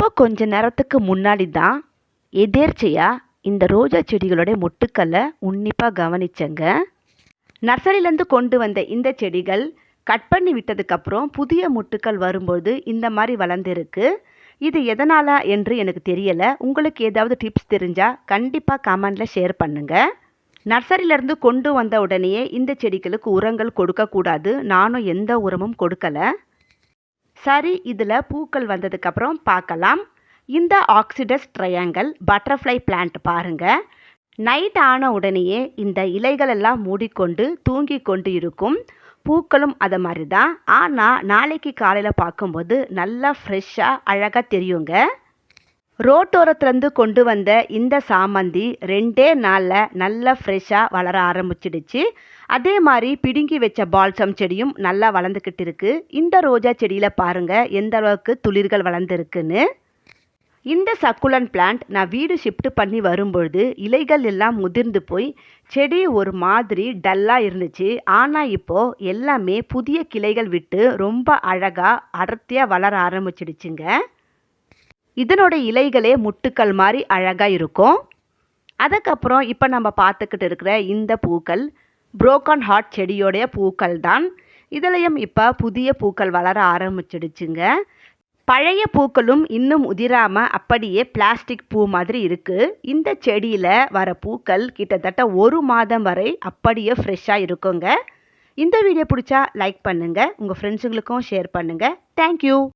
இப்போ கொஞ்ச நேரத்துக்கு முன்னாடி தான் எதேர்ச்சையாக இந்த ரோஜா செடிகளோட மொட்டுக்களை உன்னிப்பாக கவனிச்சேங்க. நர்சரியிலேருந்து கொண்டு வந்த இந்த செடிகள் கட் பண்ணி விட்டதுக்கப்புறம் புதிய மொட்டுக்கள் வரும்போது இந்த மாதிரி வளர்ந்துருக்கு. இது எதனால் என்று எனக்கு தெரியலை. உங்களுக்கு ஏதாவது டிப்ஸ் தெரிஞ்சால் கண்டிப்பாக கமெண்டில் ஷேர் பண்ணுங்கள். நர்சரியிலேருந்து கொண்டு வந்த உடனேயே இந்த செடிகளுக்கு உரங்கள் கொடுக்கக்கூடாது. நானும் எந்த உரமும் கொடுக்கலை. சரி, இதில் பூக்கள் வந்ததுக்கப்புறம் பார்க்கலாம். இந்த ஆக்சிடஸ் ட்ரையாங்கிள் பட்டர்ஃப்ளை பிளான்ட் பாருங்கள். நைட் ஆன உடனேயே இந்த இலைகள் எல்லாம் மூடிக்கொண்டு தூங்கி கொண்டு இருக்கும். பூக்களும் அதை மாதிரி தான். ஆனால் நாளைக்கு காலையில் பார்க்கும்போது நல்லா ஃப்ரெஷ்ஷாக அழகாக தெரியுங்க. ரோட்டோரத்துலேருந்து கொண்டு வந்த இந்த சாமந்தி 2 நாளில் நல்லா ஃப்ரெஷ்ஷாக வளர ஆரம்பிச்சிடுச்சு. அதே மாதிரி பிடுங்கி வச்ச பால்சம் செடியும் நல்லா வளர்ந்துக்கிட்டு இருக்குது. இந்த ரோஜா செடியில் பாருங்கள் எந்த அளவுக்கு துளிர்கள் வளர்ந்துருக்குன்னு. இந்த சக்குலன் பிளான்ட் நான் வீடு ஷிஃப்ட் பண்ணி வரும்பொழுது இலைகள் எல்லாம் முதிர்ந்து போய் செடி ஒரு மாதிரி டல்லாக இருந்துச்சு. ஆனால் இப்போது எல்லாமே புதிய கிளைகள் விட்டு ரொம்ப அழகாக அடர்த்தியாக வளர ஆரம்பிச்சிடுச்சுங்க. இதனோட இலைகளே முட்டுக்கள் மாதிரி அழகாக இருக்கும். அதுக்கப்புறம் இப்போ நம்ம பார்த்துக்கிட்டு இருக்கிற இந்த பூக்கள் புரோக்கன் ஹார்ட் செடியோடைய பூக்கள் தான். இதுலேயும் இப்போ புதிய பூக்கள் வளர ஆரம்பிச்சிடுச்சுங்க. பழைய பூக்களும் இன்னும் உதிராமல் அப்படியே பிளாஸ்டிக் பூ மாதிரி இருக்குது. இந்த செடியில் வர பூக்கள் கிட்டத்தட்ட 1 மாதம் வரை அப்படியே ஃப்ரெஷ்ஷாக இருக்குங்க. இந்த வீடியோ பிடிச்சா லைக் பண்ணுங்கள். உங்கள் ஃப்ரெண்ட்ஸுங்களுக்கும் ஷேர் பண்ணுங்கள். தேங்க்யூ.